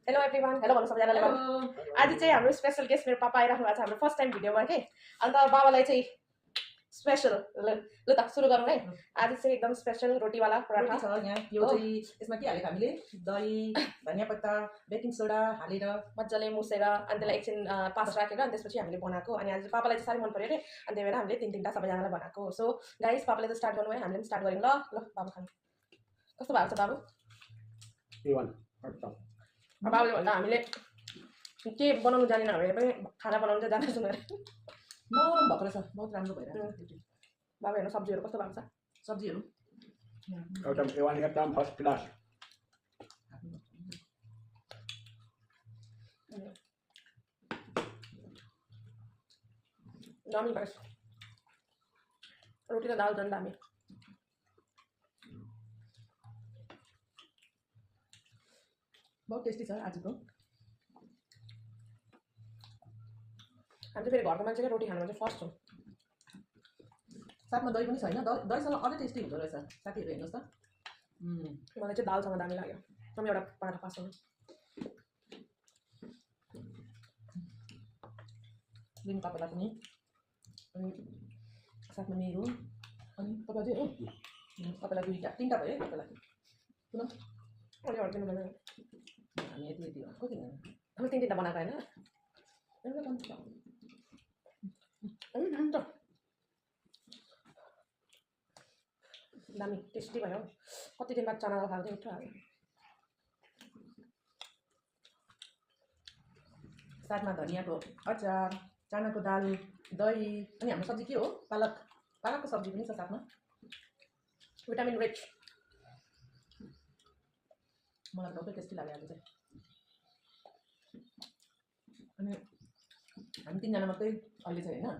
Hello everyone, hello भन्नु सबैजनाले। आज चाहिँ हाम्रो स्पेशल गेस्ट मेरो पापा आइराख्नु भएको छ हाम्रो फर्स्ट टाइम भिडियोमा के। अन्त बाबालाई चाहिँ स्पेशल ल त सुरु गरौँ है। आज चाहिँ एकदम स्पेशल रोटीवाला पराठा छ यहाँ। यो चाहिँ यसमा के हालेको हामीले दही, धनियाँ पत्ता, बेकिङ सोडा हालेर मजाले मुसेर अनि त्यसलाई एकछिन पास राखेर अनि त्यसपछि हामीले बनाएको। अनि आज पापालाई चाहिँ साह्रै मन पर्यो अरे, अनि त्यही भएर हामीले तीनटा सबैजनालाई बनाएको। सो गाइस, पापाले त स्टार्ट गर्नु है, हामीले पनि स्टार्ट गरौँ। ल बाबु खानु कस्तो भएको छ बाबु? बाबुले भन्दा हामीले के बनाउनु जानेन भने पनि खाना बनाउनु चाहिँ जान्दैछौँ अरे। नरम भएको रहेछ, बहुत राम्रो भइरहेको छ। बाबु हेर्नु सब्जीहरू कस्तो भएको छ। सब्जीहरू एकदम फर्स्ट क्लास। दामी गाइस, रोटी र दाल झन् दामी। बहुत टेस्टी छ आजको। हामी चाहिँ फेरि घरको मान्छेले रोटी खानुमा चाहिँ फर्स्ट हो। साथमा दही पनि छैन, दहीसँग अझै टेस्टी हुँदो रहेछ। साथीहरू हेर्नुहोस् त। मलाई चाहिँ दालसँग दामी लाग्यो। म एउटा पराठा पास गर्नु। लिनु तपाईँलाई पनि, अनि साथमा मेरो, अनि तपाईँ चाहिँ हो तपाईँलाई दुईवटा तिनवटा भयो है तपाईँलाई। सुन अनि अरू किन बनायो? हामी यति यति हो कति हामी तिनवटा बनाएको होइन। एउटा कम्ती दामी टेस्टी भयो। कति दिन बाद चना दाल खाएको थियो, मिठो लाग्यो। साथमा धनियाँको अचार, चनाको दाल, दही, अनि हाम्रो सब्जी के हो? पालकको सब्जी पनि छ साथमा। Vitamin rich. मलाई बहुत टेस्टी लाग्यो आज चाहिँ। अनि हामी तिनजना मात्रै अहिले चाहिँ होइन,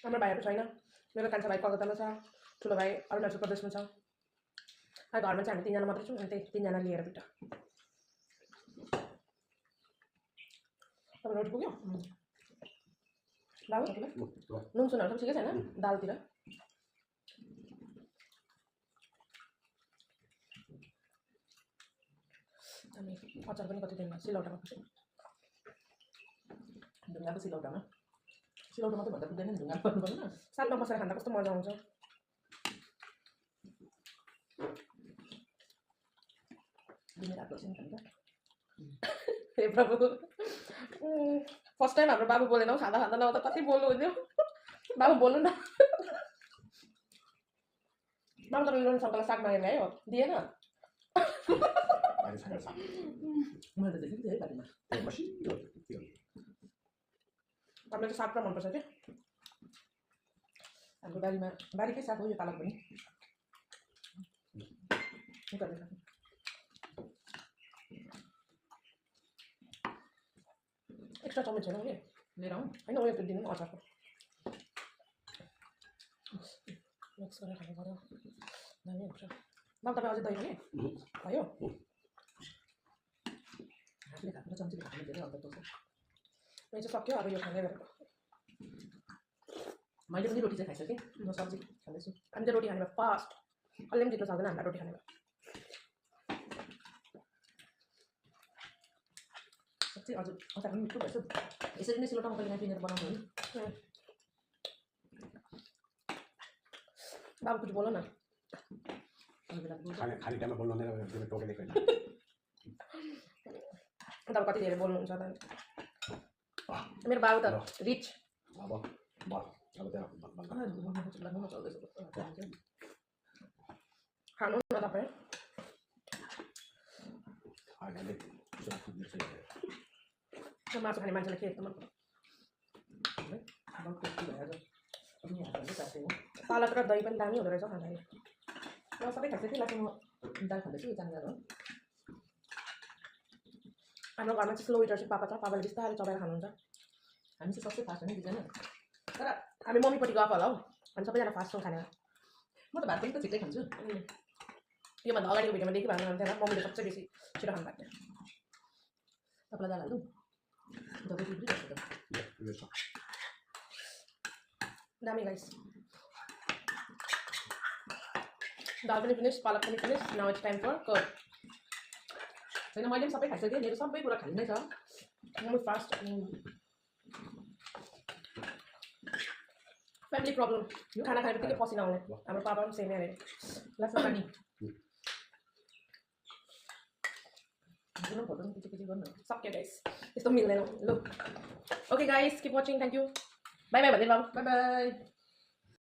हाम्रो भाइहरू छैन। मेरो कान्छा भाइ कलकत्तामा छ, ठुलो भाइ अरुणाचल प्रदेशमा छ। घरमा चाहिँ हामी तिनजना मात्रै छौँ, अनि त्यही तिनजना लिएर दुइटा। तपाईँ रोटी पुग्यो बाबु? नुन सुनहरू सब ठिकै छैन दालतिर? अनि अचार पनि कति दिनमा सिलौटामा खस्यो। ढुङ्गाको सिलौटामा मात्रै भन्दा पुग्दैन नि, ढुङ्गा पर्नु पर्दैन। साथमा बसेर खाँदा कस्तो मजा आउँछ। हे प्रभु, फर्स्ट टाइम हाम्रो बाबु बोलेन हौ खाँदा खाँदा, न त कति बोल्नु हुन्थ्यो। बाबु बोल्नु न। बाबु तपाईँ लोन सङ्कललाई साग मागेर ल्यायो, दिएन? मैले त देखेको थिएँ है बारीमा। तपाईँलाई चाहिँ साग पुरा मनपर्छ क्या। हाम्रो बारीकै साग हो यो पालक पनि। एक्स्ट्रा चम्मच छैन कि लिएर आउँ होइन, उयो त दिनु अचारको मिक्स गरेर खानु पऱ्यो, दामी हुन्छ। बाबु तपाईँ अझै दही पनि भयो? हातले खाएको चम्चीले खानु धेरै अन्त पर्छ। यो चाहिँ सक्यो, अब यो खाने गरेको। मैले पनि रोटी चाहिँ खाइसकेँ, म सब्जी खाँदैछु। हामी चाहिँ रोटी खाने भयो फास्ट। कसले पनि जित्नु सक्दैन हामीलाई रोटी खाने भयो। साँच्चै हजुर अचार पनि मिठो भएछ। यसरी नै सिलौटामा कहिले पिनेर बनाउँछु नि। बाबु कुछ बोल न। खाली टाइममा बोल्नु हुँदैन, टोकेले छैन। तपाईँ कति धेरै बोल्नुहुन्छ त? मेरो बाबु त रिच। अब खानु न तपाईँ। मासु खाने मान्छेलाई के एकदम मन पर्छ। पालक र दही पनि दामी हुँदो रहेछ खानाले। म सबै खाइसकेँ, लास्टमा म दाल खाँदैछु। यो चाना दाल हो। हाम्रो घरमा चाहिँ स्लो इटर चाहिँ पापा छ, पापाले बिस्तारै चबाएर खानुहुन्छ। हामी चाहिँ सबै फास्ट होइन दुईजना, तर हामी मम्मीपट्टि गएको होला हौ, हामी सबैजना फास्ट छौँ खाना। म त भात पनि त छिट्टै खान्छु। योभन्दा अगाडिको भिडियोमा देखिरहनु हुन्थेन, मम्मीले सबसे बेसी छिटो खानु भएको थियो। तपाईँलाई दाल हाल्नु दामी गाइस। दाल पनि फिनिस, पालक पनि finish. Now it's time for curd. छैन मैले पनि सबै खाइसकेँ मेरो सबै कुरा खाली नै छ म फास्ट फ्यामिली प्रब्लम खाना खाने बित्तिकै पसिना आउने हाम्रो पापा पनि सेमै अरे लास्टमा पानी फोटो पनि किची गर्नु सक्यो गाइस त्यस्तो मिल्दैन लु okay guys keep watching thank you by by भन्दै बाबु बाई बाई